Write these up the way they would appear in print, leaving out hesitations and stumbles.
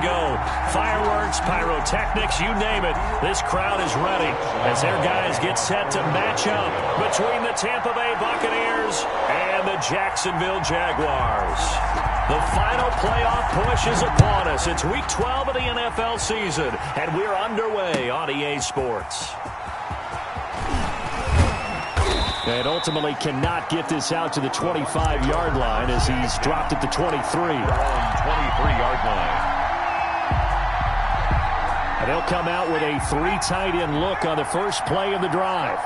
go. Fireworks, pyrotechnics, you name it. This crowd is ready as their guys get set to match up between the Tampa Bay Buccaneers and the Jacksonville Jaguars. The final playoff push is upon us. It's Week 12 of the NFL season, and we're underway on EA Sports. And ultimately cannot get this out to the 25-yard line as he's dropped at the 23. 23-yard line. And they'll come out with a 3 tight end look on the first play of the drive.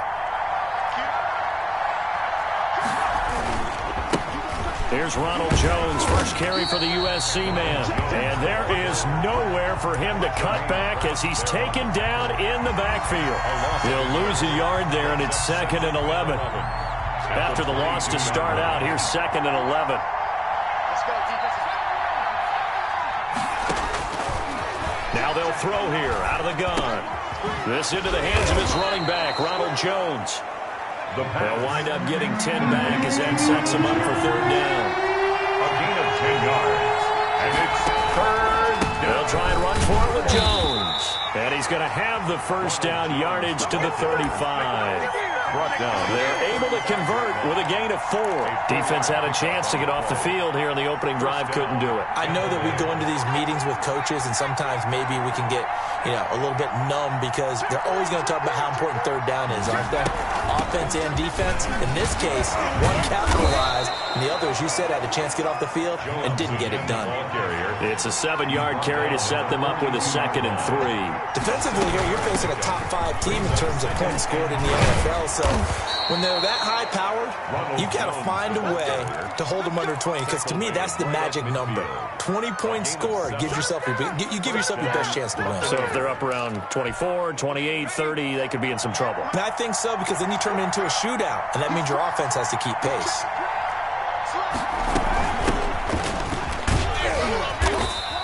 Here's Ronald Jones, first carry for the USC man. And there is nowhere for him to cut back as he's taken down in the backfield. He'll lose a yard there, and it's 2nd and 11. After the loss to start out, here's 2nd and 11. Now they'll throw here out of the gun. This into the hands of his running back, Ronald Jones. They'll wind up getting 10 back as that sets them up for 3rd down. A gain of 10 yards. And it's 3rd down. They'll try and run for it with Jones. And he's going to have the first down yardage to the 35. Brought down. They're able to convert with a gain of 4. Defense had a chance to get off the field here in the opening drive, couldn't do it. I know that we go into these meetings with coaches, and sometimes maybe we can get, a little bit numb because they're always going to talk about how important 3rd down is, aren't they? Offense and defense. In this case, one capitalized, and the other, as you said, had a chance to get off the field and didn't get it done. It's a 7-yard carry to set them up with a 2nd and 3. Defensively here, you're facing a top 5 team in terms of points scored in the NFL, so when they're that high-powered, you got to find a way to hold them under 20, because to me, that's the magic number. 20 points scored, you give yourself your best chance to win. So if they're up around 24, 28, 30, they could be in some trouble. And I think so, because then you turn it into a shootout, and that means your offense has to keep pace.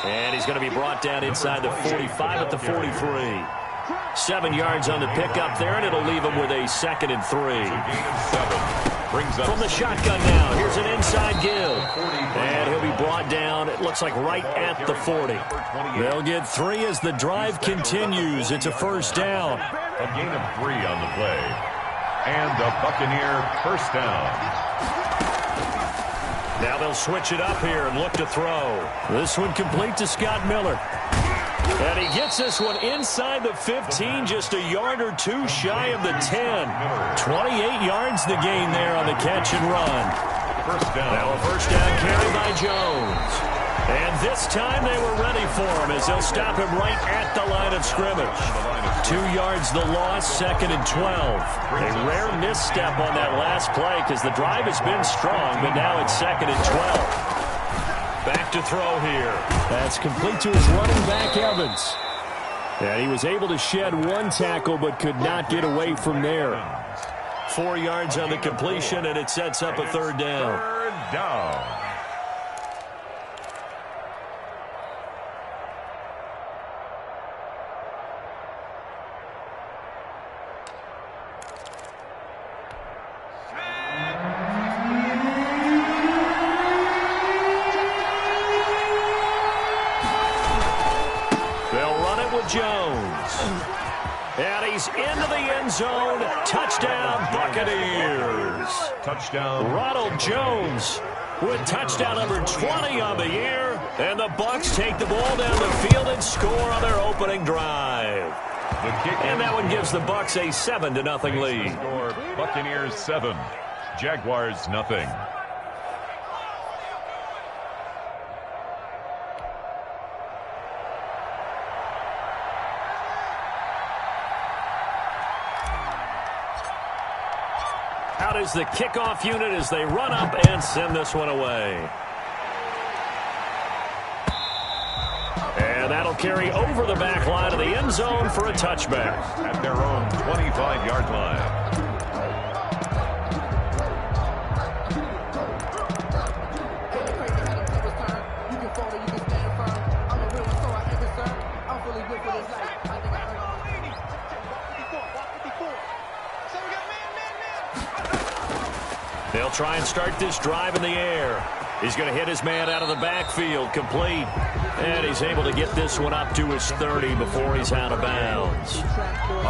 And he's going to be brought down inside the 45 at the 43. 7 yards on the pickup there, and it'll leave him with a 2nd and 3. From the shotgun now, here's an inside give. And he'll be brought down, it looks like right at the 40. They'll get 3 as the drive continues. It's a 1st down. A gain of 3 on the play. And the Buccaneer 1st down. Now they'll switch it up here and look to throw. This one complete to Scott Miller. And he gets this one inside the 15, just a yard or 2 shy of the 10. 28 yards the gain there on the catch and run. 1st down. Now a 1st down carry by Jones. And this time they were ready for him as they'll stop him right at the line of scrimmage. 2 yards the loss, 2nd and 12. A rare misstep on that last play because the drive has been strong, but now it's 2nd and 12. Back to throw here. That's complete to his running back, Evans. And he was able to shed 1 tackle but could not get away from there. 4 yards on the completion, and it sets up a 3rd down. 3rd down. Jones. And he's into the end zone. Touchdown, Buccaneers. Touchdown. Ronald Jones with touchdown number 20 on the year. And the Bucs take the ball down the field and score on their opening drive. And that one gives the Bucs a 7-0 lead. Score, Buccaneers 7, Jaguars nothing. Out is the kickoff unit as they run up and send this one away. And that'll carry over the back line of the end zone for a touchback. At their own 25-yard line. They'll try and start this drive in the air. He's going to hit his man out of the backfield, complete. And he's able to get this one up to his 30 before he's out of bounds.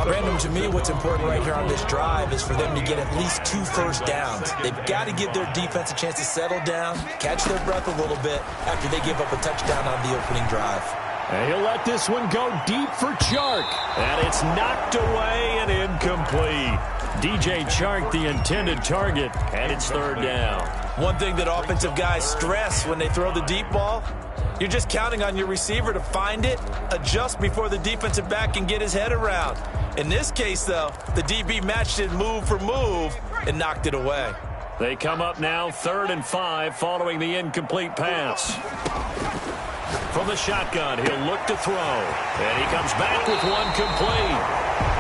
Brandon, to me, what's important right here on this drive is for them to get at least 2 first downs. They've got to give their defense a chance to settle down, catch their breath a little bit after they give up a touchdown on the opening drive. And he'll let this one go deep for Chark. And it's knocked away and incomplete. DJ Chark, the intended target, and it's 3rd down. One thing that offensive guys stress when they throw the deep ball, you're just counting on your receiver to find it, adjust before the defensive back can get his head around. In this case, though, the DB matched it move for move and knocked it away. They come up now 3rd and 5 following the incomplete pass. From the shotgun, he'll look to throw. And he comes back with one complete.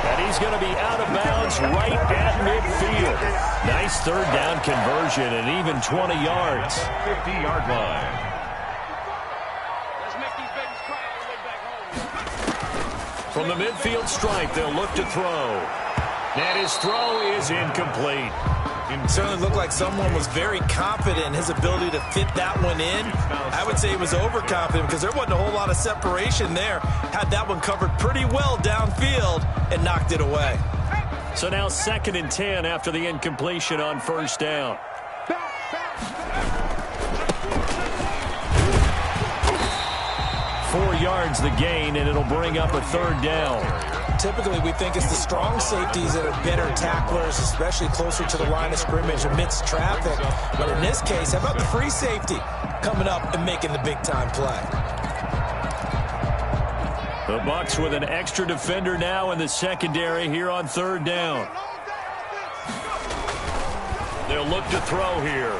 And he's going to be out of bounds right at midfield. Nice 3rd down conversion and even 20 yards. 50-yard line. Let's make these babies cry all the way back home. From the midfield stripe, they'll look to throw. And his throw is incomplete. It certainly looked like someone was very confident in his ability to fit that one in. I would say he was overconfident because there wasn't a whole lot of separation there. Had that one covered pretty well downfield and knocked it away. So now 2nd and 10 after the incompletion on 1st down. 4 yards the gain, and it'll bring up a 3rd down. Typically, we think it's the strong safeties that are better tacklers, especially closer to the line of scrimmage amidst traffic. But in this case, how about the free safety coming up and making the big-time play? The Bucks with an extra defender now in the secondary here on 3rd down. They'll look to throw here.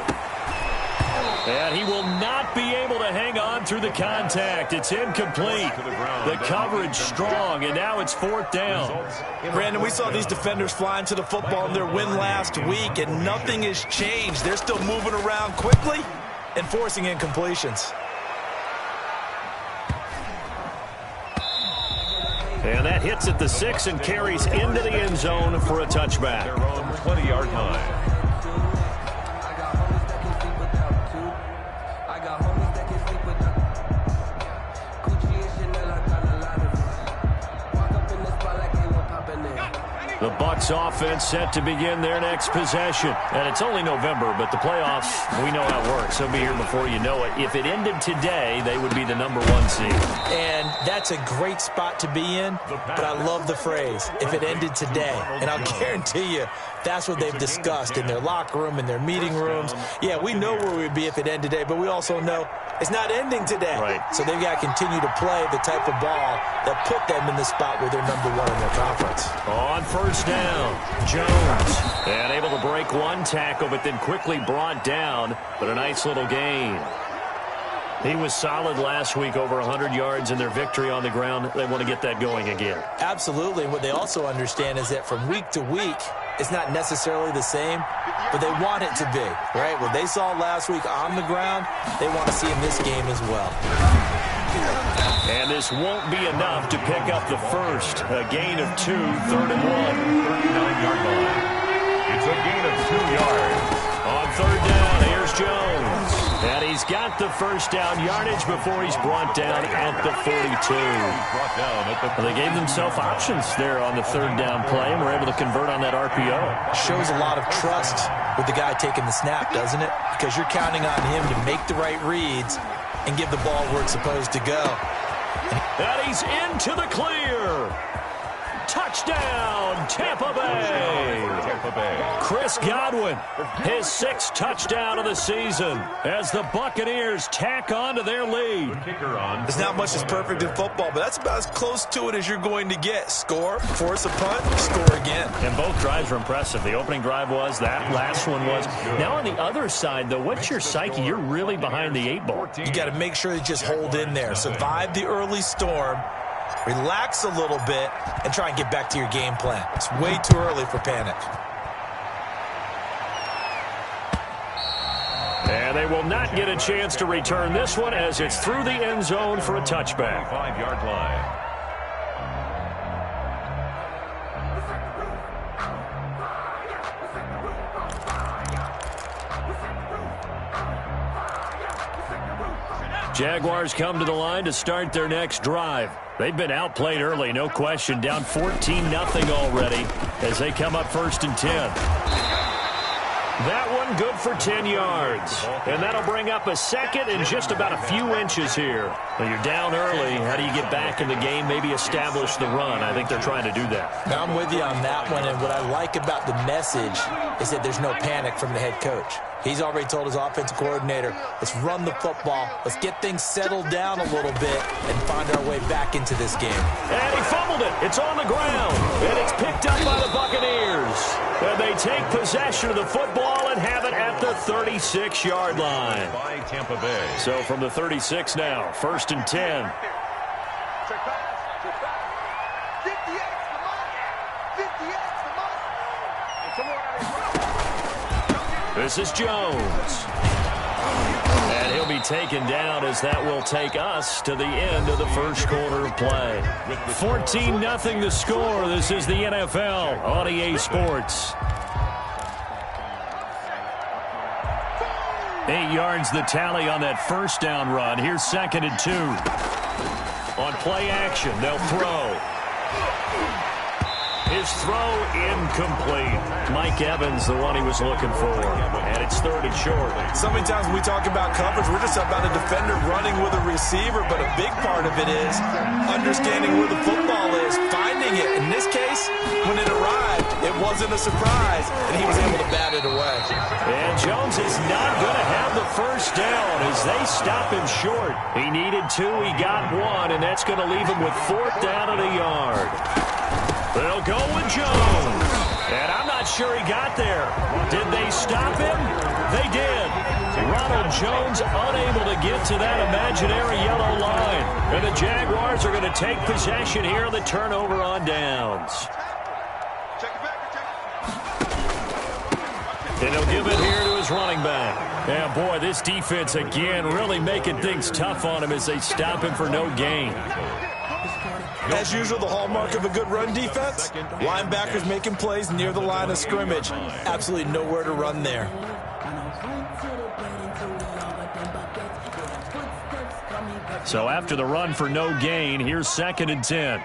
And he will not be able to hang on through the contact. It's incomplete. The coverage strong, and now it's 4th down. Brandon, we saw these defenders flying to the football in their win last week, and nothing has changed. They're still moving around quickly and forcing incompletions. And that hits at the 6 and carries into the end zone for a touchback. Their own 20-yard line. The Bucks offense set to begin their next possession. And it's only November, but the playoffs, we know how it works. They'll be here before you know it. If it ended today, they would be the #1 seed. And that's a great spot to be in, but I love the phrase, if it ended today. And I'll guarantee you, that's what they've discussed in their locker room, in their meeting rooms. Yeah, we know where we'd be if it ended today, but we also know it's not ending today. Right. So they've got to continue to play the type of ball that put them in the spot where they're #1 in their conference. On 1st down, Jones. And able to break one tackle, but then quickly brought down. But a nice little gain. He was solid last week, over 100 yards in their victory on the ground. They want to get that going again. Absolutely. What they also understand is that from week to week, it's not necessarily the same, but they want it to be, right? What they saw last week on the ground, they want to see in this game as well. And this won't be enough to pick up the first. A gain of 2, 3rd and 1. 39-yard line. It's a gain of 2 yards. On 3rd down, here's Jones. And he's got the first down yardage before he's brought down at the 42. Well, they gave themselves options there on the 3rd down play, and were able to convert on that RPO. Shows a lot of trust with the guy taking the snap, doesn't it? Because you're counting on him to make the right reads and give the ball where it's supposed to go. And he's into the clear. Touchdown, Tampa Bay. Chris Godwin, his 6th touchdown of the season as the Buccaneers tack on to their lead. There's not much that's perfect in football, but that's about as close to it as you're going to get. Score, force a punt, score again. And both drives were impressive. The opening drive was, that last one was. Now on the other side, though, what's your psyche? You're really behind the 8 ball. You got to make sure you just hold in there. Survive the early storm. Relax a little bit and try and get back to your game plan. It's way too early for panic. And they will not get a chance to return this one as it's through the end zone for a touchback. 5-yard line. Jaguars come to the line to start their next drive. They've been outplayed early, no question. Down 14-0 already as they come up 1st and 10. That one good for 10 yards. And that'll bring up a second and just about a few inches here. When you're down early, how do you get back in the game, maybe establish the run? I think they're trying to do that. Now, I'm with you on that one, and what I like about the message is that there's no panic from the head coach. He's already told his offensive coordinator, let's run the football, let's get things settled down a little bit and find our way back into this game. And he fumbled it. It's on the ground, and it's picked up by the Buccaneers. And they take possession of the football and have it at the 36-yard line. By Tampa Bay. So from the 36 now, 1st and 10. This is Jones. And he'll be taken down as that will take us to the end of the first quarter of play. 14-0 the score. This is the NFL on EA Sports. 8 yards the tally on that first down run. Here's 2nd and 2. On play action, they'll throw. His throw incomplete. Mike Evans, the one he was looking for. And it's 3rd and short. So many times when we talk about coverage, we're just about a defender running with a receiver, but a big part of it is understanding where the football is, finding it. In this case, when it arrived, it wasn't a surprise, and he was able to bat it away. And Jones is not going to have the first down as they stop him short. He needed 2, he got 1, and that's going to leave him with 4th down and a yard. They'll go with Jones. And I'm not sure he got there. Did they stop him? They did. Ronald Jones unable to get to that imaginary yellow line. And the Jaguars are going to take possession here on the turnover on downs. And he'll give it here to his running back. Yeah, boy, this defense again really making things tough on him as they stop him for no gain. As usual, the hallmark of a good run defense, linebackers making plays near the line of scrimmage. Absolutely nowhere to run there. So after the run for no gain, here's 2nd and 10.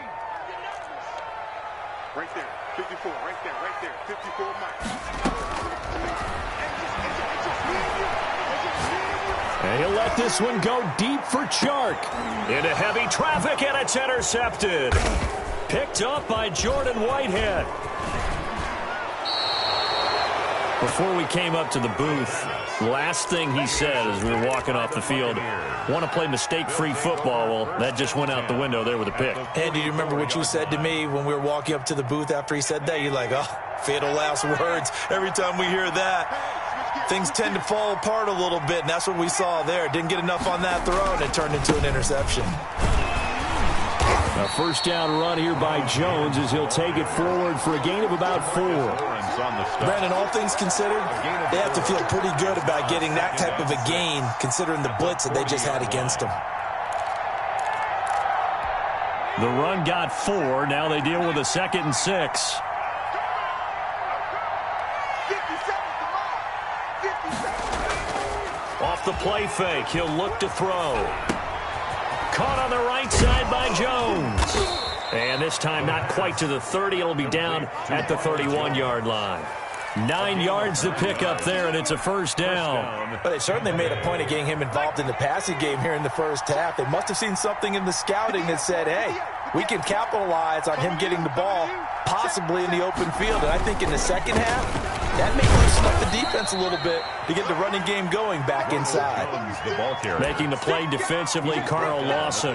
Right there, 54, right there, 54 Mike. And he'll let this one go deep for Chark. Into heavy traffic, and it's intercepted. Picked up by Jordan Whitehead. Before we came up to the booth, last thing he said as we were walking off the field, want to play mistake-free football. Well, that just went out the window there with a pick. Andy, do you remember what you said to me when we were walking up to the booth after he said that? You're like, oh, fatal last words. Every time we hear that, things tend to fall apart a little bit, and that's what we saw there. Didn't get enough on that throw, and it turned into an interception. A first down run here by Jones as he'll take it forward for a gain of about 4. Brandon, all things considered, they have to feel pretty good about getting that type of a gain considering the blitz that they just had against them. The run got 4. Now they deal with a 2nd and 6. Off the play fake, he'll look to throw. Caught on the right side by Jones. And this time not quite to the 30. It'll be down at the 31-yard line. 9 yards to pick up there, and it's a first down. But they certainly made a point of getting him involved in the passing game here in the first half. They must have seen something in the scouting that said, hey, we can capitalize on him getting the ball possibly in the open field. And I think in the second half, that may loosen up the defense a little bit to get the running game going back inside. Making the play defensively, Carl Lawson.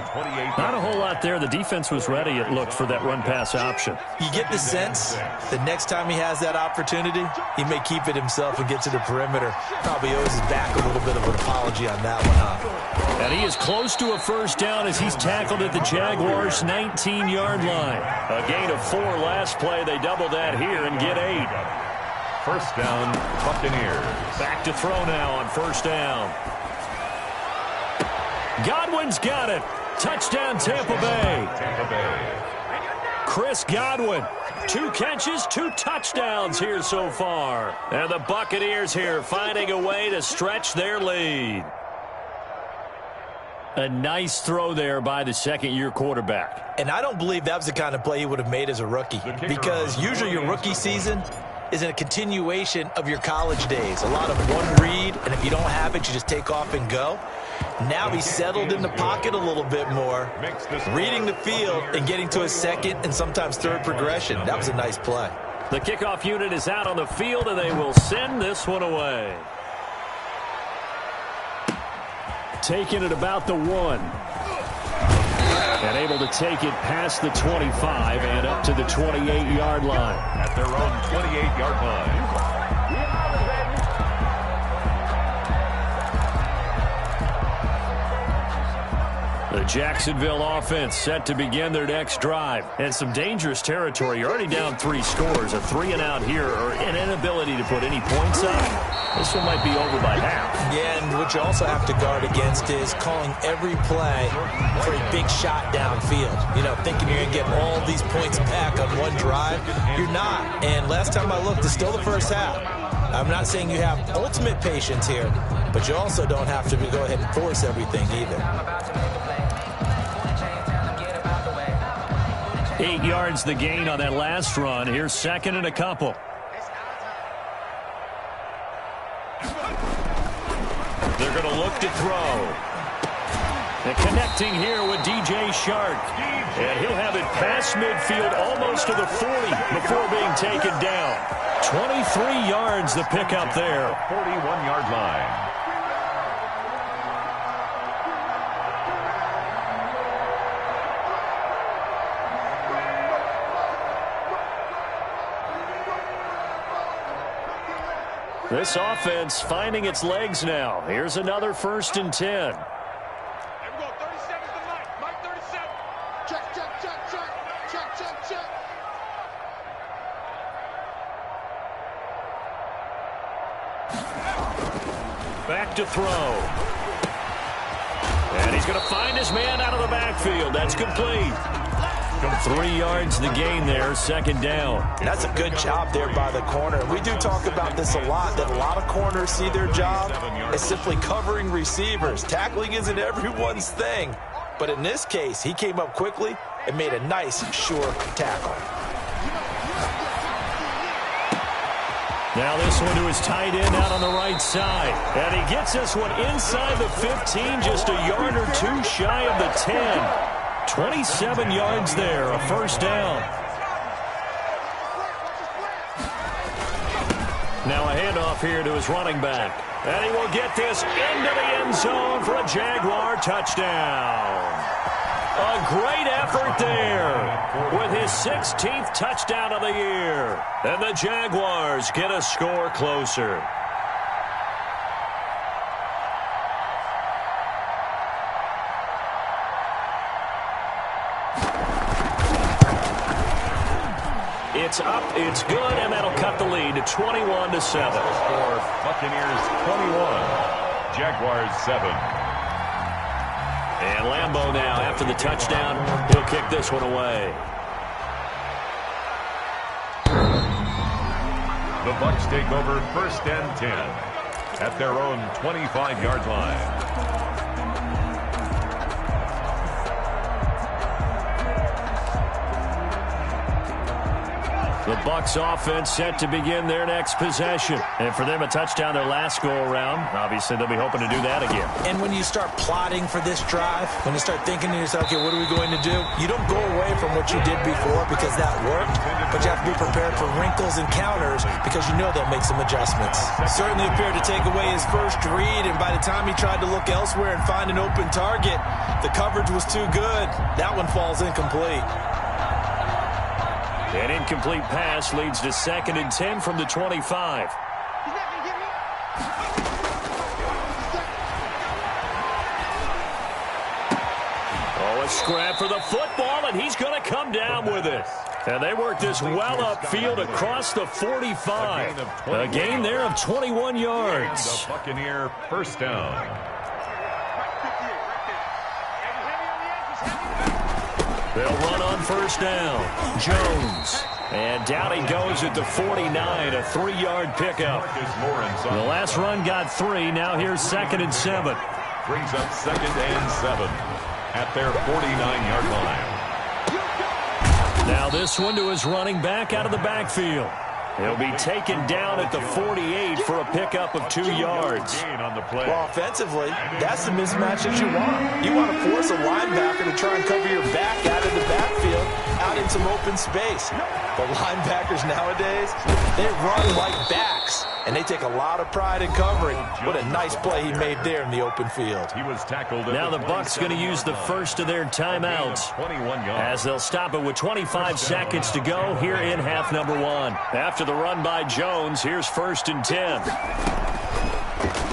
Not a whole lot there. The defense was ready, it looked, for that run-pass option. You get the sense the next time he has that opportunity, he may keep it himself and get to the perimeter. Probably owes his back a little bit of an apology on that one, huh? And he is close to a first down as he's tackled at the Jaguars' 19-yard line. A gain of 4 last play. They double that here and get 8. First down, Buccaneers. Back to throw now on first down. Godwin's got it. Touchdown, Tampa Bay. Tampa Bay. Chris Godwin. 2 catches, 2 touchdowns here so far. And the Buccaneers here finding a way to stretch their lead. A nice throw there by the second-year quarterback. And I don't believe that was the kind of play he would have made as a rookie, because usually your rookie season is a continuation of your college days. A lot of one read, and if you don't have it, you just take off and go. Now he's settled in the pocket a little bit more, reading the field and getting to his second and sometimes third progression. That was a nice play. The kickoff unit is out on the field, and they will send this one away. Taking it about the 1. And able to take it past the 25 and up to the 28-yard line. At their own 28-yard line. The Jacksonville offense set to begin their next drive. And some dangerous territory. You're already down 3 scores. A 3-and-out here, or an inability to put any points up. This one might be over by half. Yeah, and what you also have to guard against is calling every play for a big shot downfield. You know, thinking you're going to get all these points back on one drive. You're not. And last time I looked, it's still the first half. I'm not saying you have ultimate patience here, but you also don't have to go ahead and force everything either. 8 yards the gain on that last run. Here's second and a couple. They're going to look to throw. And connecting here with DJ Shark. And he'll have it past midfield almost to the 40 before being taken down. 23 yards the pickup there. 41-yard line. This offense finding its legs now. Here's another 1st and 10. Here we go. 37 to Mike. Mike 37. Check, check, check, check. Check, check, check. Back to throw. And he's going to find his man out of the backfield. That's complete. 3 yards the gain there, 2nd down. That's a good job there by the corner. We do talk about this a lot, that a lot of corners see their job as simply covering receivers. Tackling isn't everyone's thing. But in this case, he came up quickly and made a nice, sure tackle. Now this one to his tight end out on the right side. And he gets this one inside the 15, just a yard or 2 shy of the 10. 27 yards there, a 1st down. Now a handoff here to his running back. And he will get this into the end zone for a Jaguar touchdown. A great effort there with his 16th touchdown of the year. And the Jaguars get a score closer. It's up, it's good, and that'll cut the lead to 21-7. For Buccaneers 21, Jaguars 7. And Lambeau now, after the touchdown, he'll kick this one away. The Bucs take over 1st and 10 at their own 25-yard line. The Bucs offense set to begin their next possession. And for them, a touchdown their last go-around. Obviously, they'll be hoping to do that again. And when you start plotting for this drive, when you start thinking to yourself, okay, what are we going to do? You don't go away from what you did before because that worked, but you have to be prepared for wrinkles and counters because you know they'll make some adjustments. Certainly appeared to take away his first read, and by the time he tried to look elsewhere and find an open target, the coverage was too good. That one falls incomplete. An incomplete pass leads to 2nd and 10 from the 25. Oh, a scrap for the football, and he's going to come down with it. And they work this well upfield across the 45. A gain there of 21 yards. The Buccaneer 1st down. They'll run on 1st down. Jones. And down he goes at the 49, a 3-yard pickup. The last run got 3. Now here's 2nd and 7. Brings up 2nd and 7 at their 49-yard line. Now this one to his running back out of the backfield. He'll be taken down at the 48 for a pickup of 2 yards. Well, offensively, that's the mismatch that you want. You want to force a linebacker to try and cover your back out of the backfield, out in some open space. The linebackers nowadays, they run like backs, and they take a lot of pride in covering. What a nice play he made there in the open field. He was tackled. Now the Bucs going to use the first of their timeouts as they'll stop it with 25 seconds to go here in half number 1. After the run by Jones, here's 1st and 10.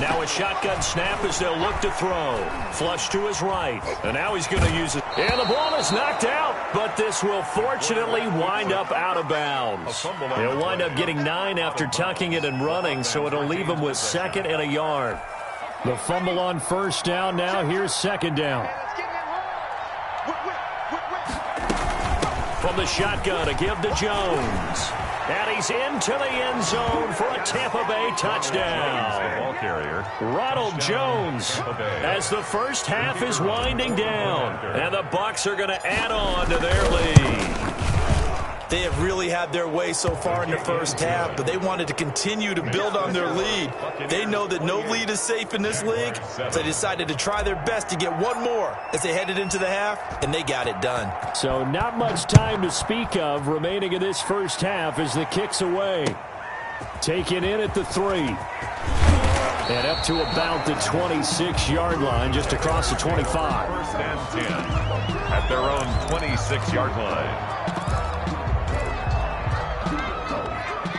Now a shotgun snap as they'll look to throw. Flush to his right. And now he's going to use it. And the ball is knocked out, but this will fortunately wind up out of bounds. He'll wind up getting 9 after tucking it and running, so it'll leave him with 2nd and a yard. The fumble on 1st down now. Here's 2nd down. From the shotgun, a give to Jones. And he's into the end zone for a Tampa Bay touchdown. Ball carrier. Ronald Jones as the first half is winding down. And the Bucs are going to add on to their lead. They have really had their way so far in the first half, but they wanted to continue to build on their lead. They know that no lead is safe in this league, so they decided to try their best to get one more as they headed into the half, and they got it done. So not much time to speak of remaining in this first half as the kick's away. Taken in at the 3. And up to about the 26-yard line, just across the 25. 1st and 10 at their own 26-yard line.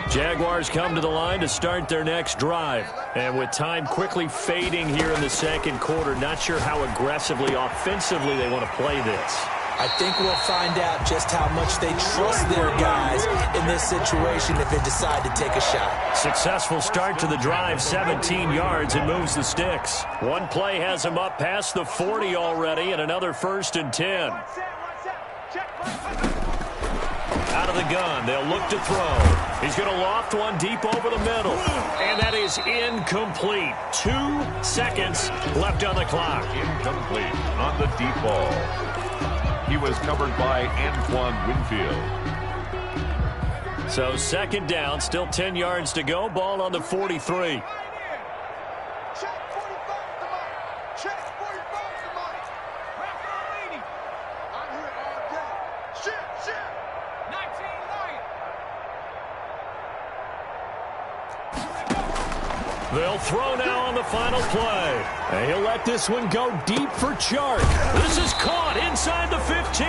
Jaguars come to the line to start their next drive. And with time quickly fading here in the 2nd quarter, not sure how aggressively, offensively they want to play this. I think we'll find out just how much they trust their guys in this situation if they decide to take a shot. Successful start to the drive, 17 yards, and moves the sticks. One play has him up past the 40 already, and another 1st and 10. Out of the gun, they'll look to throw. He's going to loft one deep over the middle. And that is incomplete. 2 seconds left on the clock. Incomplete on the deep ball. He was covered by Antoine Winfield. So 2nd down, still 10 yards to go. Ball on the 43. They'll throw now on the final play. And he'll let this one go deep for Chark. This is caught inside the 15.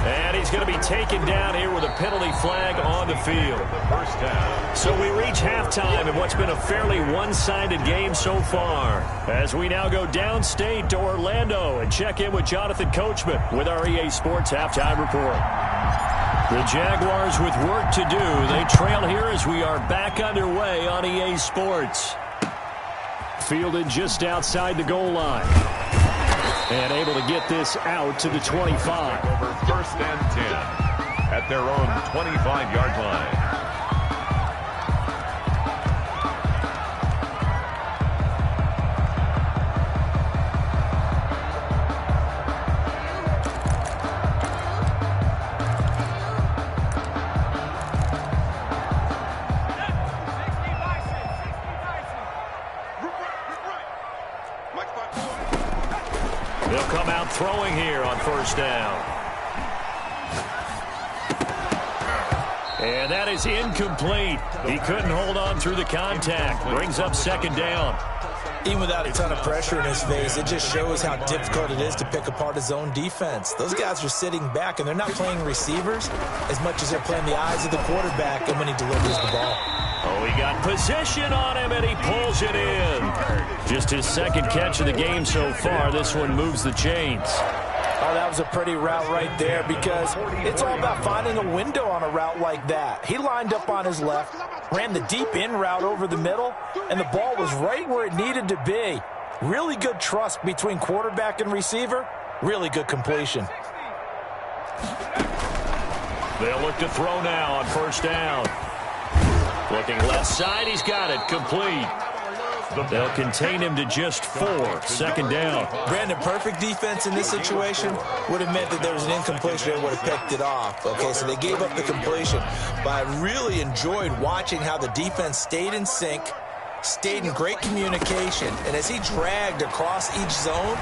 And he's going to be taken down here with a penalty flag on the field. First down. So we reach halftime in what's been a fairly one-sided game so far. As we now go downstate to Orlando and check in with Jonathan Coachman with our EA Sports Halftime Report. The Jaguars with work to do. They trail here as we are back underway on EA Sports. Fielded just outside the goal line. And able to get this out to the 25. Over 1st and 10 at their own 25-yard line. They'll come out throwing here on 1st down. And that is incomplete. He couldn't hold on through the contact. Brings up 2nd down. Even without a ton of pressure in his face, it just shows how difficult it is to pick apart his own defense. Those guys are sitting back, and they're not playing receivers as much as they're playing the eyes of the quarterback and when he delivers the ball. Oh, he got position on him, and he pulls it in. Just his 2nd catch of the game so far. This one moves the chains. Oh, that was a pretty route right there because it's all about finding a window on a route like that. He lined up on his left, ran the deep in route over the middle, and the ball was right where it needed to be. Really good trust between quarterback and receiver. Really good completion. They'll look to throw now on 1st down. Looking left side, he's got it, complete. They'll contain him to just 4. Second down. Brandon, perfect defense in this situation would have meant that there was an incompletion and would have picked it off. Okay, so they gave up the completion. But I really enjoyed watching how the defense stayed in sync, stayed in great communication, and as he dragged across each zone,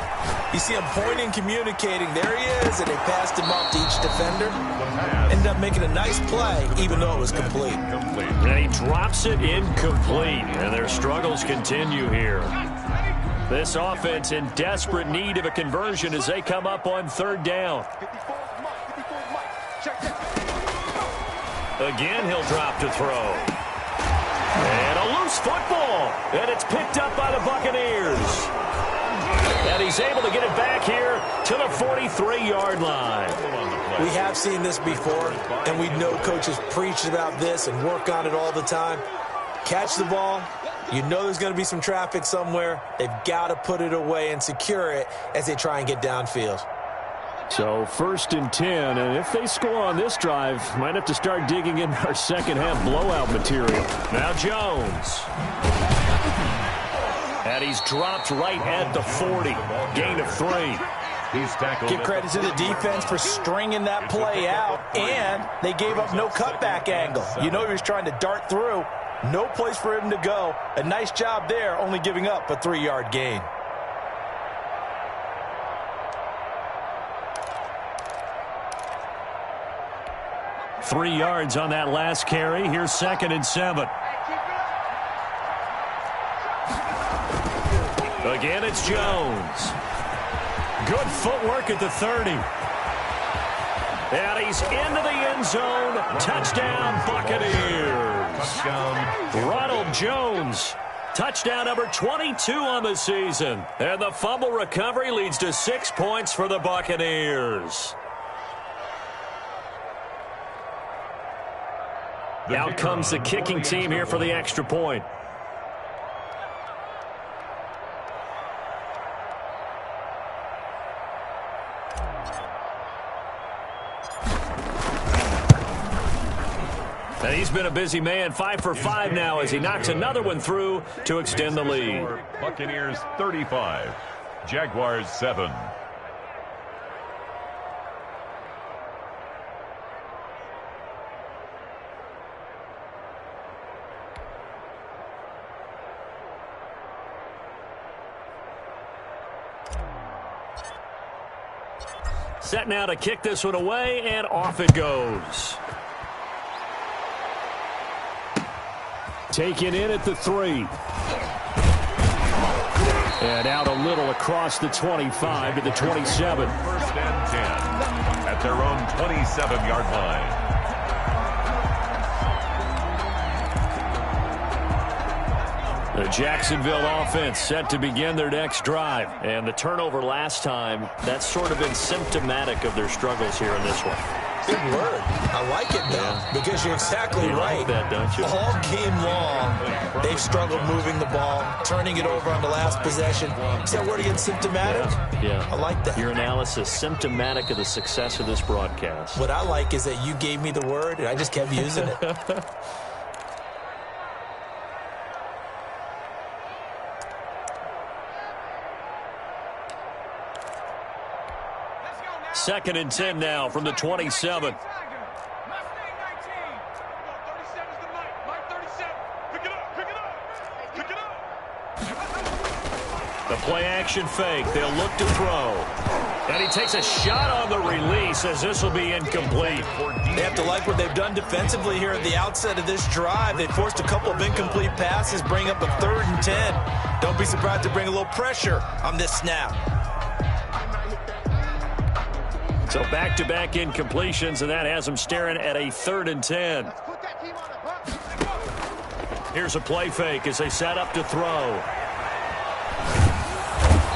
you see him pointing, communicating. There he is, and they passed him off to each defender. Ended up making a nice play, even though it was complete. And he drops it incomplete, and their struggles continue here. This offense in desperate need of a conversion as they come up on third down. Again, he'll drop to throw. And a loose football, and it's picked up by the Buccaneers. And he's able to get it back here to the 43-yard line. We have seen this before, and we know coaches preach about this and work on it all the time. Catch the ball. You know there's going to be some traffic somewhere. They've got to put it away and secure it as they try and get downfield. So 1st and 10, and if they score on this drive, might have to start digging in our second-half blowout material. Now Jones. And he's dropped right at the 40. Gain of 3. He's tackled. Give credit to the defense for stringing that play out, and they gave up no cutback angle. You know he was trying to dart through. No place for him to go. A nice job there, only giving up a 3-yard gain. Three yards on that last carry. Here's 2nd and 7. Again, it's Jones. Good footwork at the 30. And he's into the end zone. Touchdown, Buccaneers. Touchdown. Ronald Jones. Touchdown number 22 on the season. And the fumble recovery leads to 6 points for the Buccaneers. Out comes the kicking team here for the extra point. And he's been a busy man, 5 for 5 now as he knocks another one through to extend the lead. Buccaneers 35, Jaguars 7. Set now to kick this one away, and off it goes. Taken in at the 3. And out a little across the 25 to the 27. 1st and 10 at their own 27-yard line. The Jacksonville offense set to begin their next drive. And the turnover last time, that's sort of been symptomatic of their struggles here in this one. Good word. I like it, though, because you're exactly right. Like that, don't you? All game long, they've struggled moving the ball, turning it over on the last possession. Is that word again, symptomatic? Yeah. I like that. Your analysis, symptomatic of the success of this broadcast. What I like is that you gave me the word, and I just kept using it. Second and 10 now from the 27. The play action fake. They'll look to throw. And he takes a shot on the release as this will be incomplete. They have to like what they've done defensively here at the outset of this drive. They forced a couple of incomplete passes, bring up a 3rd and 10. Don't be surprised to bring a little pressure on this snap. So back-to-back incompletions, and that has them staring at a 3rd and 10. Here's a play fake as they set up to throw.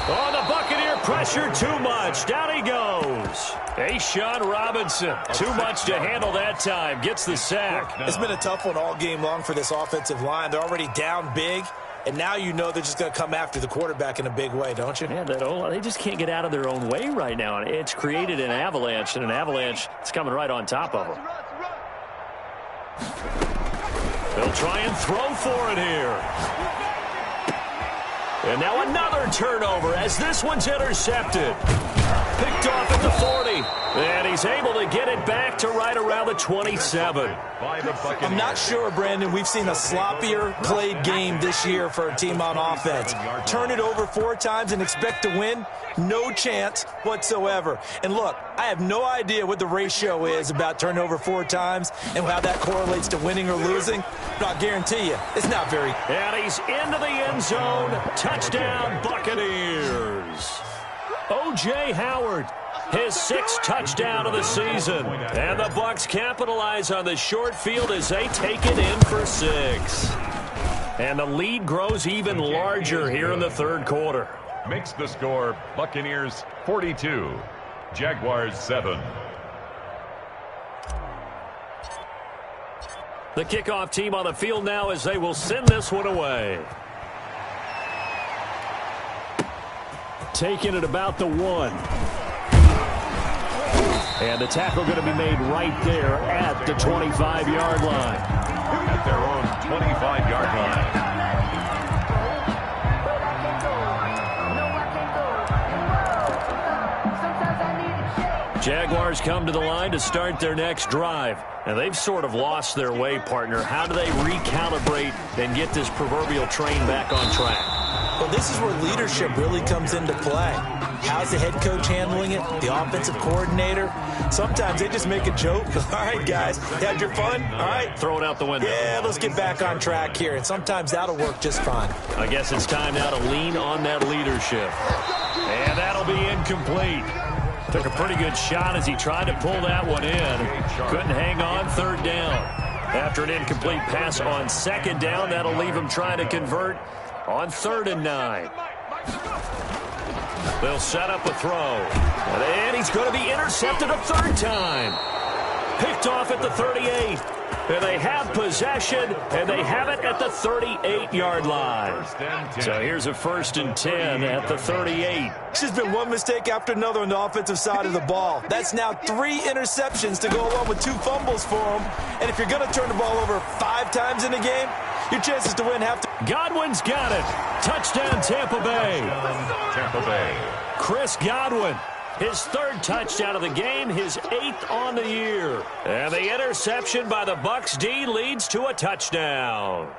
Oh, the Buccaneer pressure too much. Down he goes. A'Shawn Robinson. Too much to handle that time. Gets the sack. It's been a tough one all game long for this offensive line. They're already down big. And now you know they're just going to come after the quarterback in a big way, don't you? Yeah, they just can't get out of their own way right now. And it's created an avalanche, and an avalanche is coming right on top of them. They'll try and throw for it here. And now another turnover as this one's intercepted. Picked off at the 40. And he's able to get it back to right around the 27. I'm not sure, Brandon, we've seen a sloppier played game this year for a team on offense. Turn it over 4 times and expect to win? No chance whatsoever. And look, I have no idea what the ratio is about turning over 4 times and how that correlates to winning or losing. But I'll guarantee you, it's not very. And he's into the end zone. Touchdown, Buccaneers. O.J. Howard, his 6th touchdown of the season. And the Bucs capitalize on the short field as they take it in for 6. And the lead grows even larger here in the third quarter. Makes the score Buccaneers 42, Jaguars 7. The kickoff team on the field now as they will send this one away. Taking it about the 1. And the tackle going to be made right there at the 25-yard line. At their own 25-yard line. Jaguars come to the line to start their next drive. And they've sort of lost their way, partner. How do they recalibrate and get this proverbial train back on track? Well, this is where leadership really comes into play. How's the head coach handling it? The offensive coordinator? Sometimes they just make a joke. All right, guys, had your fun? All right. Throw it out the window. Yeah, let's get back on track here. And sometimes that'll work just fine. I guess it's time now to lean on that leadership. And that'll be incomplete. Took a pretty good shot as he tried to pull that one in. Couldn't hang on 3rd down. After an incomplete pass on 2nd down, that'll leave him trying to convert on 3rd and 9. They'll set up a throw. And he's going to be intercepted a 3rd time. Picked off at the 38. And they have possession, and they have it at the 38-yard line. So here's a 1st and 10 at the 38. It's just been one mistake after another on the offensive side of the ball. That's now 3 interceptions to go along with 2 fumbles for him. And if you're going to turn the ball over 5 times in a game, your chances to win have to. Godwin's got it. Touchdown, Tampa Bay. Tampa Bay. Chris Godwin. His 3rd touchdown of the game, his 8th on the year. And the interception by the Bucs D leads to a touchdown.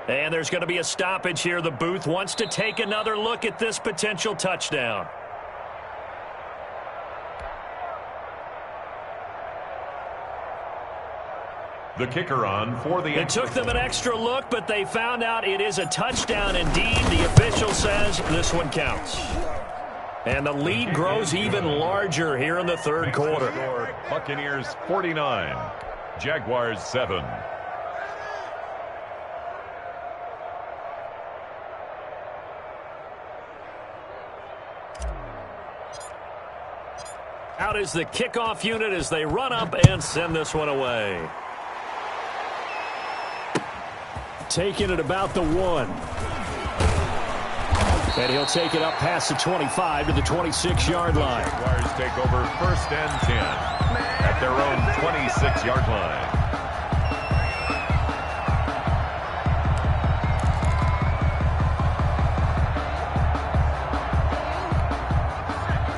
And there's going to be a stoppage here. The booth wants to take another look at this potential touchdown. The kicker on for the... It took them an extra look, but they found out it is a touchdown indeed. The official says this one counts. And the lead grows even larger here in the third quarter. Buccaneers 49, Jaguars 7. Out is the kickoff unit as they run up and send this one away. Taking it about the 1. And he'll take it up past the 25 to the 26-yard line. Jaguars take over 1st and 10 at their own 26-yard line.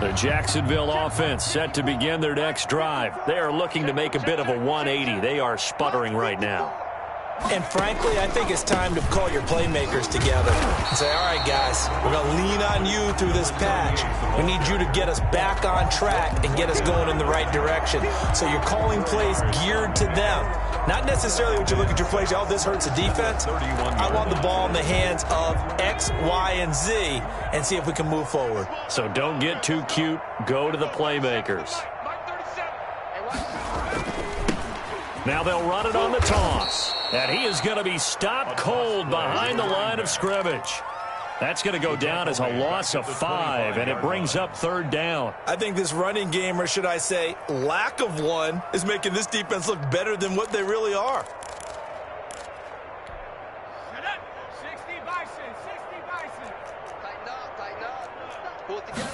The Jacksonville offense set to begin their next drive. They are looking to make a bit of a 180. They are sputtering right now. And frankly, I think it's time to call your playmakers together and say, all right, guys, we're going to lean on you through this patch. We need you to get us back on track and get us going in the right direction. So you're calling plays geared to them. Not necessarily when you look at your plays, oh, this hurts the defense. I want the ball in the hands of X, Y, and Z and see if we can move forward. So don't get too cute. Go to the playmakers. Now they'll run it on the toss. And he is going to be stopped cold behind the line of scrimmage. That's going to go down as a loss of 5, and it brings up 3rd down. I think this running game, or should I say lack of one, is making this defense look better than what they really are. 60 Bison, 60 Bison. Tighten up, tighten up. Pull it together.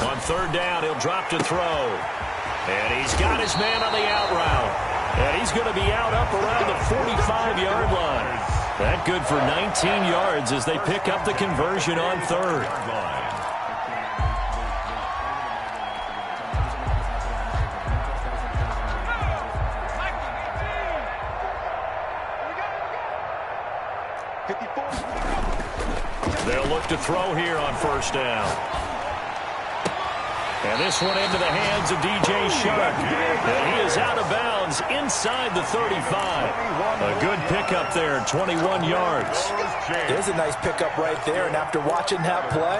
On third down, he'll drop to throw. And he's got his man on the out route. And he's going to be out up around the 45-yard line. That good for 19 yards as they pick up the conversion on third. They'll look to throw here on first down. And this one into the hands of DJ Shark. And he is out of bounds inside the 35. A good pickup there, 21 yards. There's a nice pickup right there, and after watching that play,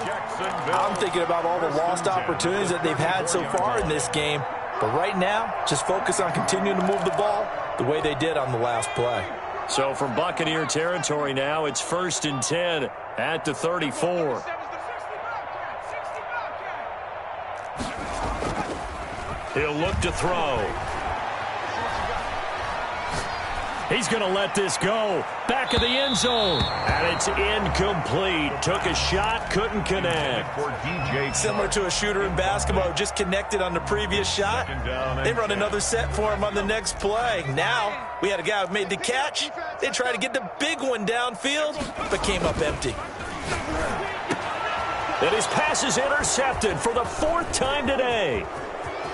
I'm thinking about all the lost opportunities that they've had so far in this game. But right now, just focus on continuing to move the ball the way they did on the last play. So from Buccaneer territory now, it's 1st and 10 at the 34. He'll look to throw. He's going to let this go. Back of the end zone. And it's incomplete. Took a shot, couldn't connect. Similar to a shooter in basketball, just connected on the previous shot. They run another set for him on the next play. Now, we had a guy who made the catch. They tried to get the big one downfield, but came up empty. And his pass is intercepted for the 4th time today.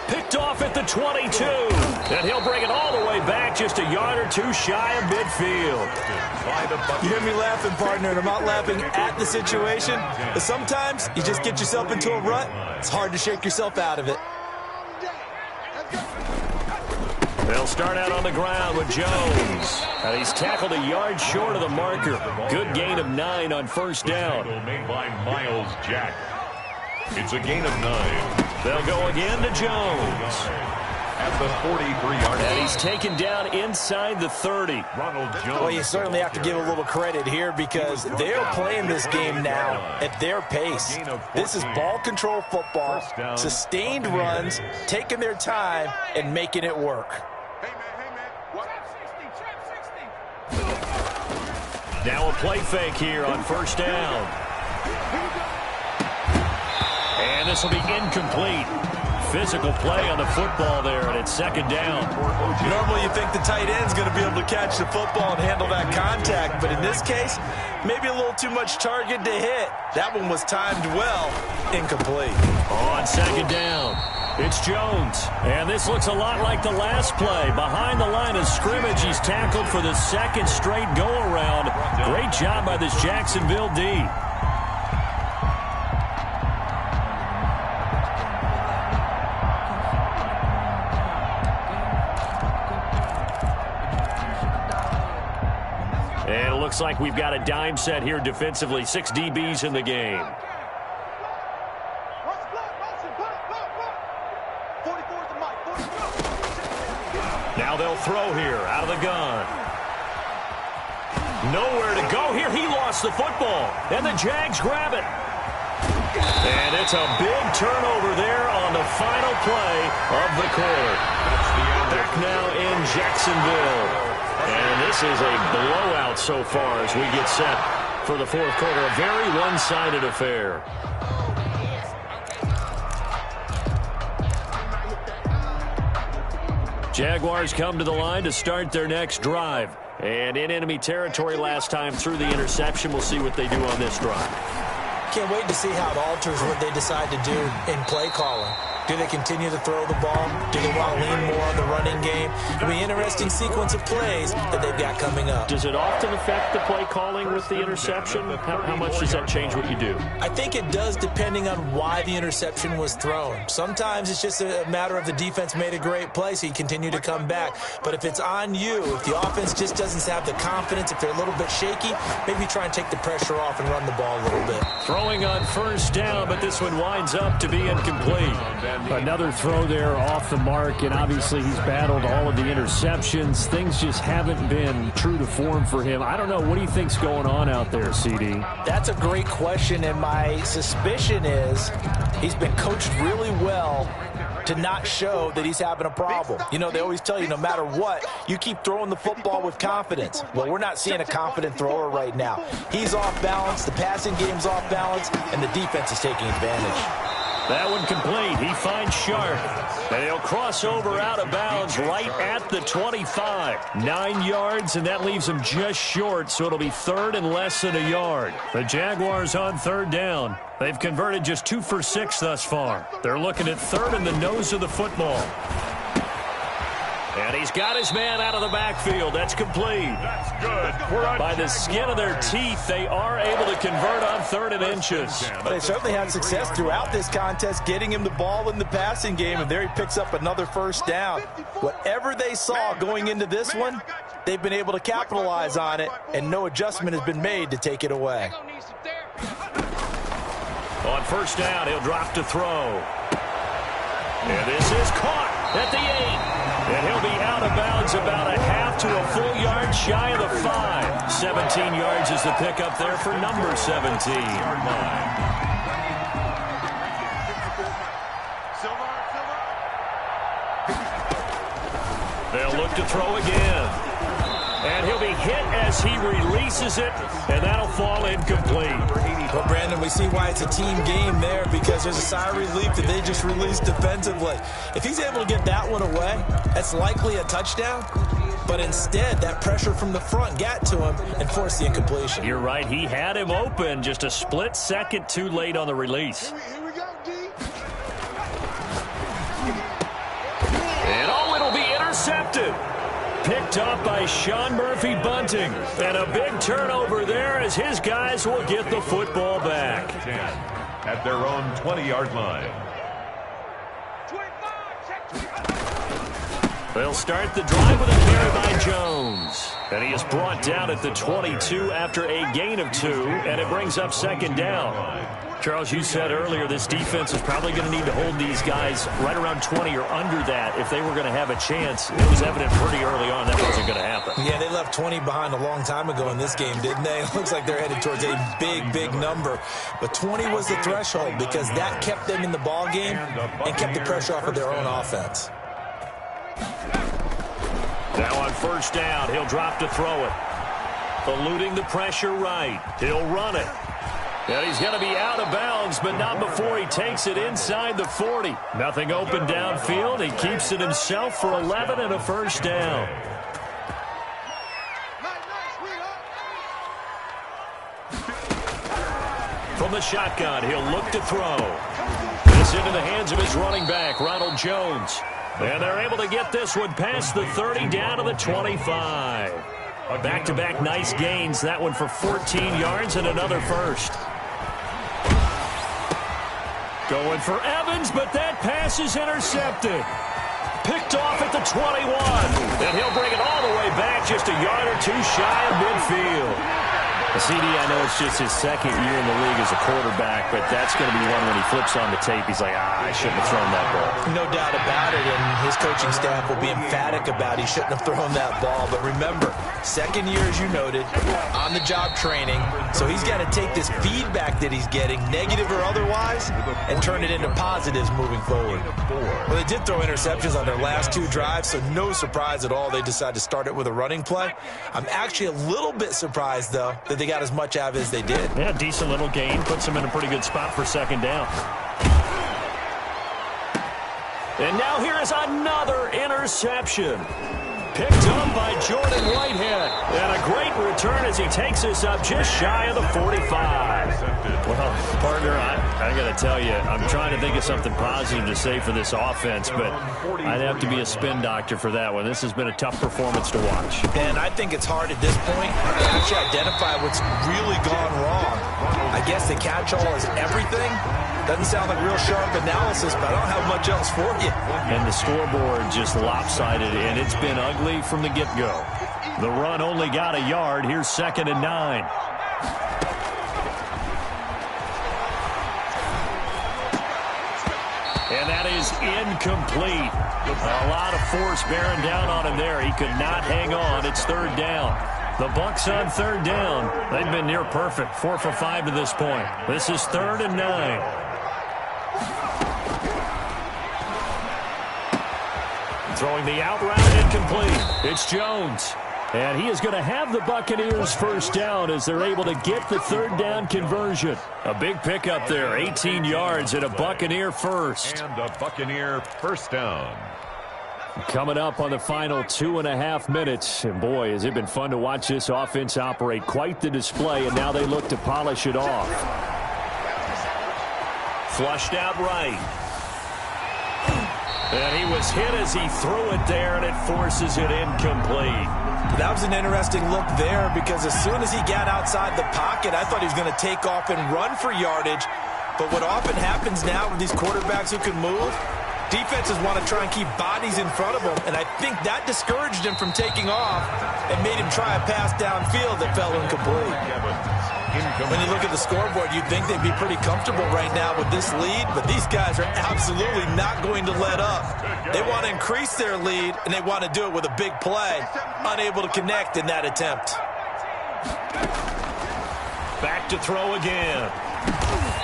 Picked off at the 22. And he'll bring it all the way back just a yard or two shy of midfield. You hear me laughing, partner, and I'm not laughing at the situation. But sometimes you just get yourself into a rut. It's hard to shake yourself out of it. They'll start out on the ground with Jones. And he's tackled a yard short of the marker. Good gain of 9 on first down. Made by Miles Jack. It's a gain of 9. They'll go again to Jones. At the 43-yard line. And he's taken down inside the 30. Ronald Jones. Well, you certainly have to give a little credit here because they're playing this game now at their pace. This is ball control football, sustained runs, taking their time, and making it work. Hey, man. What? Now a play fake here on first down. And this will be incomplete. Physical play on the football there, and it's 2nd down. Normally you think the tight end's going to be able to catch the football and handle that contact, but in this case, maybe a little too much target to hit. That one was timed well. Incomplete. On 2nd down, it's Jones. And this looks a lot like the last play. Behind the line of scrimmage, he's tackled for the 2nd straight go-around. Great job by this Jacksonville D. And it looks like we've got a dime set here defensively. 6 DBs in the game. Now they'll throw here out of the gun. Nowhere to go here. He lost the football. And the Jags grab it. And it's a big turnover there on the final play of the quarter. Back now in Jacksonville. And this is a blowout so far as we get set for the 4th quarter. A very one-sided affair. Jaguars come to the line to start their next drive. And in enemy territory last time through the interception. We'll see what they do on this drive. Can't wait to see how it alters what they decide to do in play calling. Do they continue to throw the ball? Do they want to lean more on the running game? It'll be an interesting sequence of plays that they've got coming up. Does it often affect the play calling with the interception? How much does that change what you do? I think it does depending on why the interception was thrown. Sometimes it's just a matter of the defense made a great play, so you continue to come back. But if it's on you, if the offense just doesn't have the confidence, if they're a little bit shaky, maybe try and take the pressure off and run the ball a little bit. Throwing on first down, but this one winds up to be incomplete. Another throw there off the mark, and obviously he's battled all of the interceptions. Things just haven't been true to form for him. I don't know. What do you think's going on out there, CD? That's a great question, and my suspicion is he's been coached really well to not show that he's having a problem. You know, they always tell you no matter what, you keep throwing the football with confidence. Well, we're not seeing a confident thrower right now. He's off balance, the passing game's off balance, and the defense is taking advantage. That one complete. He finds Sharp. And he'll cross over out of bounds right at the 25. 9 yards, and that leaves him just short, so it'll be third and less than a yard. The Jaguars on third down. They've converted just 2 for 6 thus far. They're looking at third in the nose of the football. And he's got his man out of the backfield. That's complete. That's good. By the skin of their teeth, they are able to convert on third and inches. They certainly had success throughout this contest, getting him the ball in the passing game, and there he picks up another first down. Whatever they saw going into this one, they've been able to capitalize on it, and no adjustment has been made to take it away. On first down, he'll drop to throw. And this is caught at the 8. And he'll be out of bounds about a half to a full yard shy of the 5. 17 yards is the pickup there for number 17. They'll look to throw again. And he'll be hit as he releases it, and that'll fall incomplete. Well, Brandon, we see why it's a team game there, because there's a sigh of relief that they just released defensively. If he's able to get that one away, that's likely a touchdown. But instead, that pressure from the front got to him and forced the incompletion. You're right. He had him open, just a split second too late on the release. Here we go, D. And oh, it'll be intercepted. Picked up by Sean Murphy Bunting. And a big turnover there as his guys will get the football back. 10 at their own 20-yard line. They'll start the drive with a carry by Jones. And he is brought down at the 22 after a gain of 2, and it brings up second down. Charles, you said earlier this defense is probably going to need to hold these guys right around 20 or under that if they were going to have a chance. It was evident pretty early on that wasn't going to happen. Yeah, they left 20 behind a long time ago in this game, didn't they? It looks like they're headed towards a big, big number. But 20 was the threshold because that kept them in the ball game and kept the pressure off of their own offense. Now on first down, he'll drop to throw it. Eluding the pressure right. He'll run it. And he's going to be out of bounds, but not before he takes it inside the 40. Nothing open downfield. He keeps it himself for 11 and a first down. From the shotgun, he'll look to throw. This into the hands of his running back, Ronald Jones. And they're able to get this one past the 30 down to the 25. Back-to-back nice gains. That one for 14 yards and another first. Going for Evans, but that pass is intercepted. Picked off at the 21. And he'll bring it all the way back just a yard or two shy of midfield. CD, I know it's just his second year in the league as a quarterback, but that's going to be one when he flips on the tape. He's like, I shouldn't have thrown that ball. No doubt about it, and his coaching staff will be emphatic about he shouldn't have thrown that ball. But remember, second year, as you noted, on-the-job training, so he's got to take this feedback that he's getting, negative or otherwise, and turn it into positives moving forward. Well, they did throw interceptions on their last 2 drives, so no surprise at all they decided to start it with a running play. I'm actually a little bit surprised, though, that they got as much out of it as they did. Yeah, decent little gain. Puts them in a pretty good spot for second down. And now here is another interception. Picked up by Jordan Whitehead. And a great return as he takes us up just shy of the 45. Well, partner, I got to tell you, I'm trying to think of something positive to say for this offense, but I'd have to be a spin doctor for that one. This has been a tough performance to watch. And I think it's hard at this point to actually identify what's really gone wrong. I guess the catch-all is everything. Doesn't sound like real sharp analysis, but I don't have much else for you. And the scoreboard just lopsided, and it's been ugly from the get-go. The run only got a yard. Here's 2nd and 9. And that is incomplete. A lot of force bearing down on him there. He could not hang on. It's 3rd down. The Bucs on 3rd down. They've been near perfect. 4 for 5 to this point. This is 3rd and 9. Throwing the out route incomplete. It's Jones. And he is going to have the Buccaneers first down as they're able to get the third down conversion. A big pickup there, 18 yards and a Buccaneer first. And a Buccaneer first down. Coming up on the final 2.5 minutes. And boy, has it been fun to watch this offense operate. Quite the display, and now they look to polish it off. Flushed out right. And he was hit as he threw it there, and it forces it incomplete. That was an interesting look there because as soon as he got outside the pocket, I thought he was going to take off and run for yardage. But what often happens now with these quarterbacks who can move, defenses want to try and keep bodies in front of them, and I think that discouraged him from taking off and made him try a pass downfield that fell incomplete. When you look at the scoreboard, you'd think they'd be pretty comfortable right now with this lead, but these guys are absolutely not going to let up. They want to increase their lead, and they want to do it with a big play. Unable to connect in that attempt. Back to throw again.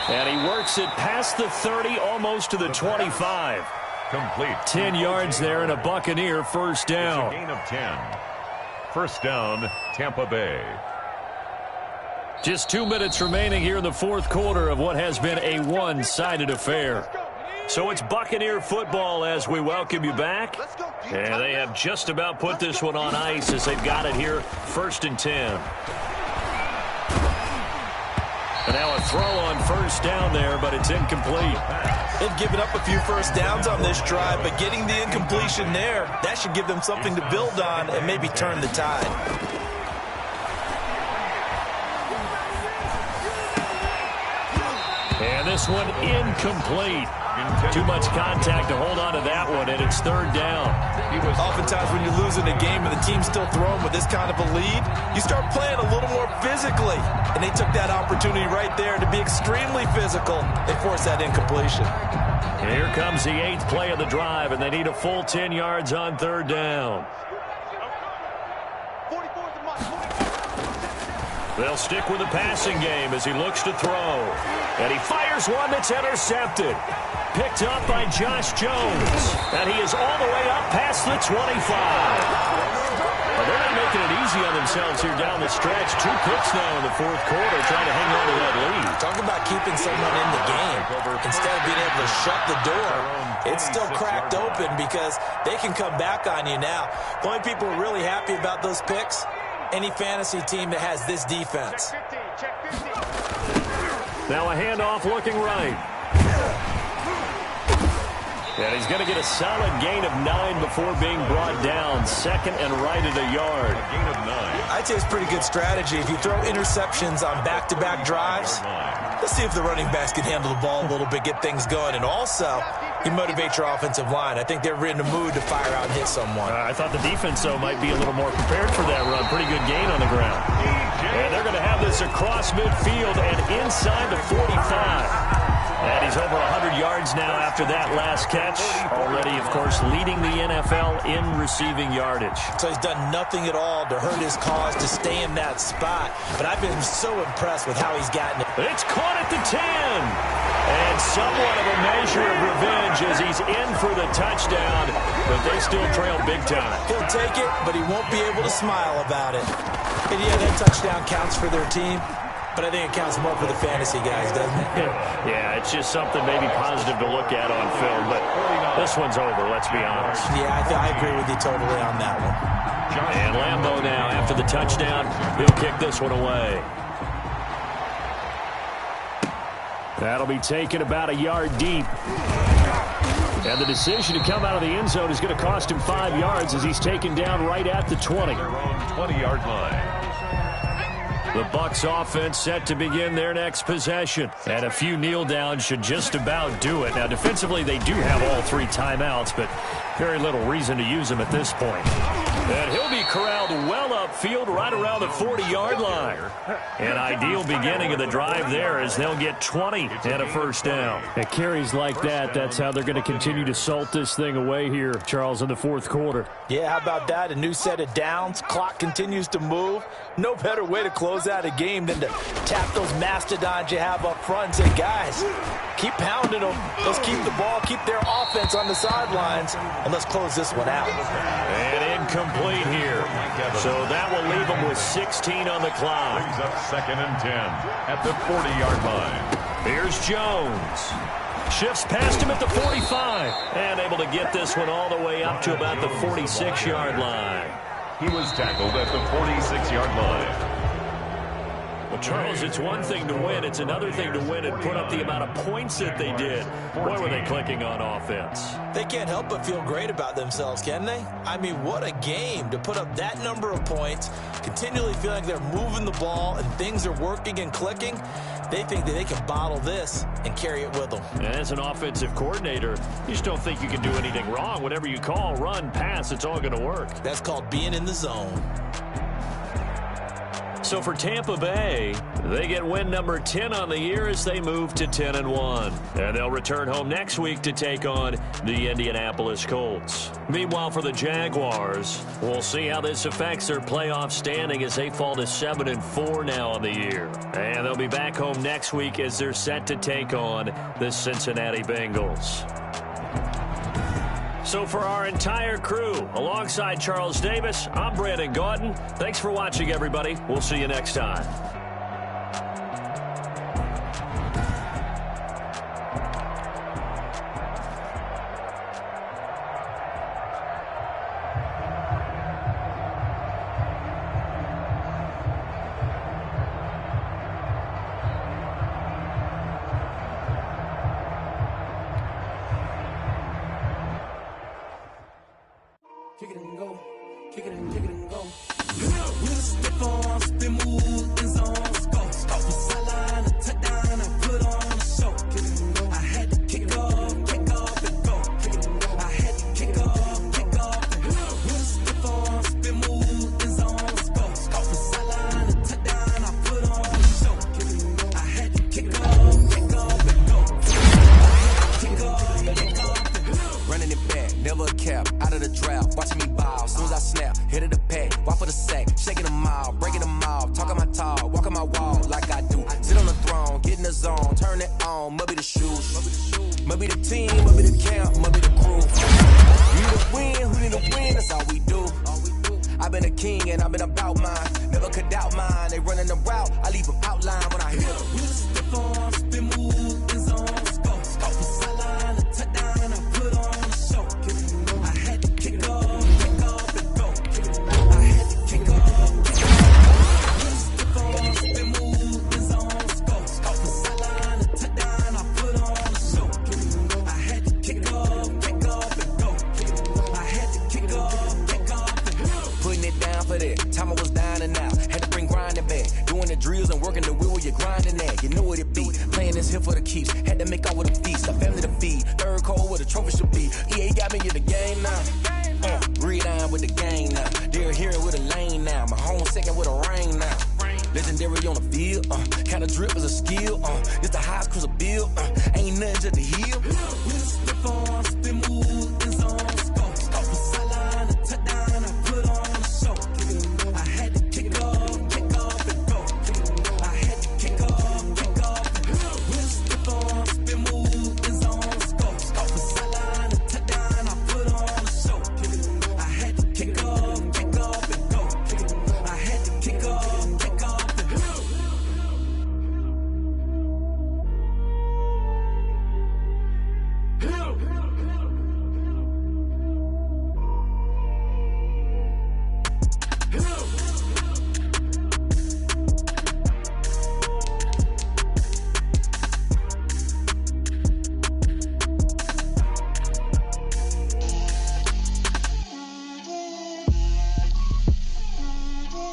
And he works it past the 30, almost to the 25. Complete. 10 yards there and a Buccaneer first down. It's a gain of 10. First down, Tampa Bay. Just 2 minutes remaining here in the fourth quarter of what has been a one-sided affair. So it's Buccaneer football as we welcome you back. And they have just about put this one on ice as they've got it here, 1st and 10. And now a throw on first down there, but it's incomplete. They've given up a few first downs on this drive, but getting the incompletion there, that should give them something to build on and maybe turn the tide. And this one incomplete. Too much contact to hold on to that one, and it's third down. Oftentimes when you're losing a game and the team's still throwing with this kind of a lead, you start playing a little more physically. And they took that opportunity right there to be extremely physical and force that incompletion. Here comes the 8th play of the drive, and they need a full 10 yards on third down. They'll stick with the passing game as he looks to throw. And he fires one that's intercepted. Picked up by Josh Jones. And he is all the way up past the 25. Well, they're not making it easy on themselves here down the stretch. 2 picks now in the fourth quarter trying to hang on to that lead. Talk about keeping someone in the game. Instead of being able to shut the door, it's still cracked open because they can come back on you now. The only people who are really happy about those picks, any fantasy team that has this defense. Now a handoff looking right. And he's going to get a solid gain of 9 before being brought down. 2nd and right at a yard. A gain of 9. I'd say it's pretty good strategy. If you throw interceptions on back-to-back drives, let's see if the running backs can handle the ball a little bit, get things going. And also, you motivate your offensive line. I think they're in the mood to fire out and hit someone. I thought the defense, though, might be a little more prepared for that run. Pretty good gain on the ground. And they're going to have this across midfield and inside the 45. And he's over 100 yards now after that last catch. Already, of course, leading the NFL in receiving yardage. So he's done nothing at all to hurt his cause to stay in that spot. But I've been so impressed with how he's gotten it. It's caught at the 10. And somewhat of a measure of revenge as he's in for the touchdown. But they still trail big time. He'll take it, but he won't be able to smile about it. And yeah, that touchdown counts for their team. But I think it counts more for the fantasy guys, doesn't it? Yeah, it's just something maybe positive to look at on film. But this one's over, let's be honest. Yeah, I agree with you totally on that one. And Lambeau now, after the touchdown, he'll kick this one away. That'll be taken about a yard deep. And the decision to come out of the end zone is going to cost him 5 yards as he's taken down right at the 20. Their own 20-yard line. The Bucs offense set to begin their next possession. And a few kneel downs should just about do it. Now, defensively, they do have all 3 timeouts, but very little reason to use them at this point. And he'll be corralled well upfield right around the 40-yard line. An ideal beginning of the drive there as they'll get 20 and a first down. At carries like that, that's how they're going to continue to salt this thing away here, Charles, in the fourth quarter. Yeah, how about that? A new set of downs. Clock continues to move. No better way to close out a game than to tap those mastodons you have up front and say, guys, Keep pounding them. Let's keep the ball, keep their offense on the sidelines, and let's close this one out. And incomplete here. So that will leave them with 16 on the clock. Brings up 2nd and 10 at the 40-yard line. Here's Jones. Shifts past him at the 45. And able to get this one all the way up to about the 46-yard line. He was tackled at the 46-yard line. Well, Charles, it's one thing to win. It's another thing to win and put up the amount of points that they did. Boy, were they clicking on offense. They can't help but feel great about themselves, can they? I mean, what a game to put up that number of points, continually feel like they're moving the ball and things are working and clicking. They think that they can bottle this and carry it with them. And as an offensive coordinator, you just don't think you can do anything wrong. Whatever you call, run, pass, it's all going to work. That's called being in the zone. So for Tampa Bay, they get win number 10 on the year as they move to 10-1. And they'll return home next week to take on the Indianapolis Colts. Meanwhile, for the Jaguars, we'll see how this affects their playoff standing as they fall to 7-4 now on the year. And they'll be back home next week as they're set to take on the Cincinnati Bengals. So for our entire crew, alongside Charles Davis, I'm Brandon Gaudin. Thanks for watching, everybody. We'll see you next time. Kick it and go. Kick it and go. With a stiff arm, spin move, in zone, go. Off the sideline, a touchdown, I put on a show. Kick it and go. I had to kick off and go. Kick it and go. I had to kick off and go. With a stiff arm, spin move, in zone, go. Off the sideline, a touchdown, I put on a show. Kick it and go. I had to kick off and go. Kick off and go. Running it back, never a cap, out of the draft, watching me ball, soon as I snap, hit of the pack, walk for the sack, shaking them all, breaking them all, talking my talk, walking my wall like I do, sit on the throne, get in the zone, turn it on, maybe the shoes, maybe the team, maybe the camp, maybe the crew, who need to win, that's all we do, I've been a king and I've been about mine, never could doubt mine, they running the route, I leave them outline when I hit them, with a stiff arm, spin move, in zone, go, off the sideline, a touchdown, I put on a show, I had to kick off and go, I had to kick off, stiff arm, spin move, in zone, go, off the sideline, a touchdown, I put on a show, I had to kick off and go, I had to kick off and go, putting it down for that, time I was down and out, had to bring grinding back, doing the drills and working the wheel where you're grinding at, you know what it be, playing this here for the keeps, had to make out with a feast, a family to feed, third cold where the trophy should be, EA got me in the game now, breathe down with the game now, they're here with a lane now, my home second with a rain now, legendary on the field, kinda drip is a skill, it's the highest cruiser bill, ain't nothing just the heel,